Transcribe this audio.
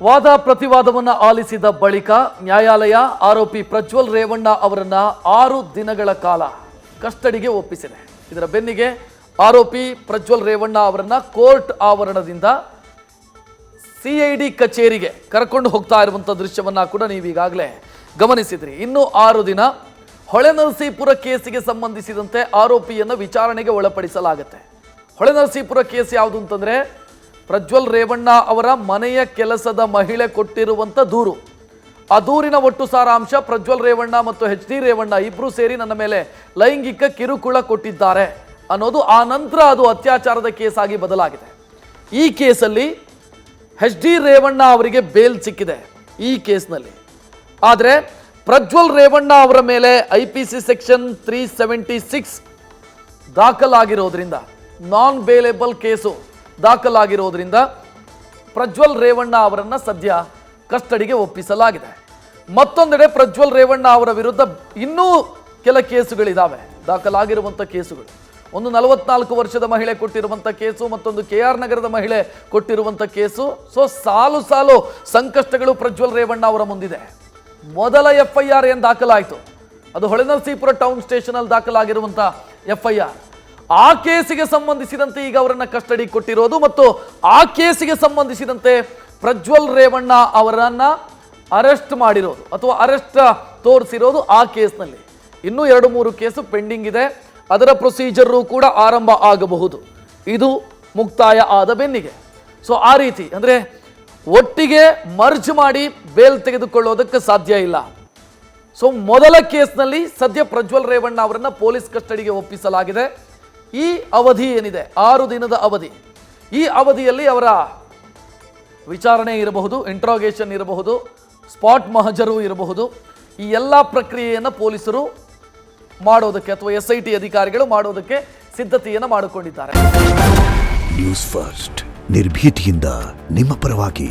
ವಾದ ಪ್ರತಿವಾದವನ್ನು ಆಲಿಸಿದ ಬಳಿಕ ನ್ಯಾಯಾಲಯ ಆರೋಪಿ ಪ್ರಜ್ವಲ್ ರೇವಣ್ಣ ಅವರನ್ನ 6 ದಿನಗಳ ಕಾಲ ಕಸ್ಟಡಿಗೆ ಒಪ್ಪಿಸಿದೆ. ಇದರ ಬೆನ್ನಿಗೆ ಆರೋಪಿ ಪ್ರಜ್ವಲ್ ರೇವಣ್ಣ ಅವರನ್ನ ಕೋರ್ಟ್ ಆವರಣದಿಂದ ಸಿಐಡಿ ಕಚೇರಿಗೆ ಕರ್ಕೊಂಡು ಹೋಗ್ತಾ ಇರುವಂಥ ದೃಶ್ಯವನ್ನ ಕೂಡ ನೀವು ಈಗಾಗಲೇ ಗಮನಿಸಿದ್ರಿ. ಇನ್ನು 6 ದಿನ ಹೊಳೆನರಸೀಪುರ ಕೇಸಿಗೆ ಸಂಬಂಧಿಸಿದಂತೆ ಆರೋಪಿಯನ್ನು ವಿಚಾರಣೆಗೆ ಒಳಪಡಿಸಲಾಗುತ್ತೆ. ಹೊಳೆನರಸೀಪುರ ಕೇಸ್ ಯಾವುದು ಅಂತಂದ್ರೆ ಪ್ರಜ್ವಲ್ ರೇವಣ್ಣ ಅವರ ಮನೆಯ ಕೆಲಸದ ಮಹಿಳೆ ಕೊಟ್ಟಿರುವಂಥ ದೂರು. ಆ ದೂರಿನ ಒಟ್ಟು ಸಾರಾಂಶ ಪ್ರಜ್ವಲ್ ರೇವಣ್ಣ ಮತ್ತು HD ರೇವಣ್ಣ ಇಬ್ಬರು ಸೇರಿ ನನ್ನ ಮೇಲೆ ಲೈಂಗಿಕ ಕಿರುಕುಳ ಕೊಟ್ಟಿದ್ದಾರೆ ಅನ್ನೋದು. ಆ ನಂತರ ಅದು ಅತ್ಯಾಚಾರದ ಕೇಸ್ ಆಗಿ ಬದಲಾಗಿದೆ. ಈ ಕೇಸಲ್ಲಿ HD ರೇವಣ್ಣ ಅವರಿಗೆ ಬೇಲ್ ಸಿಕ್ಕಿದೆ ಈ ಕೇಸ್ನಲ್ಲಿ. ಆದರೆ ಪ್ರಜ್ವಲ್ ರೇವಣ್ಣ ಅವರ ಮೇಲೆ IPC ಸೆಕ್ಷನ್ 376 ದಾಖಲಾಗಿರೋದ್ರಿಂದ, ನಾನ್ ಬೇಲೇಬಲ್ ಕೇಸು ದಾಖಲಾಗಿರೋದ್ರಿಂದ ಪ್ರಜ್ವಲ್ ರೇವಣ್ಣ ಅವರನ್ನು ಸದ್ಯ ಕಸ್ಟಡಿಗೆ ಒಪ್ಪಿಸಲಾಗಿದೆ. ಮತ್ತೊಂದೆಡೆ ಪ್ರಜ್ವಲ್ ರೇವಣ್ಣ ಅವರ ವಿರುದ್ಧ ಇನ್ನೂ ಕೆಲ ಕೇಸುಗಳಿದ್ದಾವೆ, ದಾಖಲಾಗಿರುವಂಥ ಕೇಸುಗಳು. ಒಂದು 44 ವರ್ಷದ ಮಹಿಳೆ ಕೊಟ್ಟಿರುವಂಥ ಕೇಸು, ಮತ್ತೊಂದು KR ನಗರದ ಮಹಿಳೆ ಕೊಟ್ಟಿರುವಂಥ ಕೇಸು. ಸಾಲು ಸಾಲು ಸಂಕಷ್ಟಗಳು ಪ್ರಜ್ವಲ್ ರೇವಣ್ಣ ಅವರ ಮುಂದಿದೆ. ಮೊದಲ FIR ಏನು ದಾಖಲಾಯಿತು ಅದು ಹೊಳೆನರಸೀಪುರ ಟೌನ್ ಸ್ಟೇಷನಲ್ಲಿ ದಾಖಲಾಗಿರುವಂಥ FIR. ಆ ಕೇಸಿಗೆ ಸಂಬಂಧಿಸಿದಂತೆ ಈಗ ಅವರನ್ನ ಕಸ್ಟಡಿ ಕೊಟ್ಟಿರೋದು ಮತ್ತು ಆ ಕೇಸಿಗೆ ಸಂಬಂಧಿಸಿದಂತೆ ಪ್ರಜ್ವಲ್ ರೇವಣ್ಣ ಅವರನ್ನ ಅರೆಸ್ಟ್ ಮಾಡಿರೋದು ಅಥವಾ ಅರೆಸ್ಟ್ ತೋರಿಸಿರೋದು ಆ ಕೇಸ್ನಲ್ಲಿ. ಇನ್ನೂ 2-3 ಕೇಸು ಪೆಂಡಿಂಗ್ ಇದೆ. ಅದರ ಪ್ರೊಸೀಜರು ಕೂಡ ಆರಂಭ ಆಗಬಹುದು ಇದು ಮುಕ್ತಾಯ ಆದ ಬೆನ್ನಿಗೆ. ಆ ರೀತಿ ಅಂದರೆ ಒಟ್ಟಿಗೆ ಮರ್ಜ್ ಮಾಡಿ ಬೇಲ್ ತೆಗೆದುಕೊಳ್ಳೋದಕ್ಕೆ ಸಾಧ್ಯ ಇಲ್ಲ. ಮೊದಲ ಕೇಸ್ನಲ್ಲಿ ಸದ್ಯ ಪ್ರಜ್ವಲ್ ರೇವಣ್ಣ ಅವರನ್ನ ಪೊಲೀಸ್ ಕಸ್ಟಡಿಗೆ ಒಪ್ಪಿಸಲಾಗಿದೆ. ಈ ಅವಧಿ ಏನಿದೆ 6 ದಿನದ ಅವಧಿ, ಈ ಅವಧಿಯಲ್ಲಿ ಅವರ ವಿಚಾರಣೆ ಇರಬಹುದು, ಇಂಟ್ರಾಗೇಷನ್ ಇರಬಹುದು, ಸ್ಪಾಟ್ ಮಹಜರು ಇರಬಹುದು. ಈ ಎಲ್ಲ ಪ್ರಕ್ರಿಯೆಯನ್ನು ಪೊಲೀಸರು ಮಾಡೋದಕ್ಕೆ ಅಥವಾ SIT ಅಧಿಕಾರಿಗಳು ಮಾಡೋದಕ್ಕೆ ಸಿದ್ಧತೆಯನ್ನು ಮಾಡಿಕೊಂಡಿದ್ದಾರೆ. ನ್ಯೂಸ್ ಫಸ್ಟ್ ನಿರ್ಭೀತಿಯಿಂದ ನಿಮ್ಮ ಪರವಾಗಿ.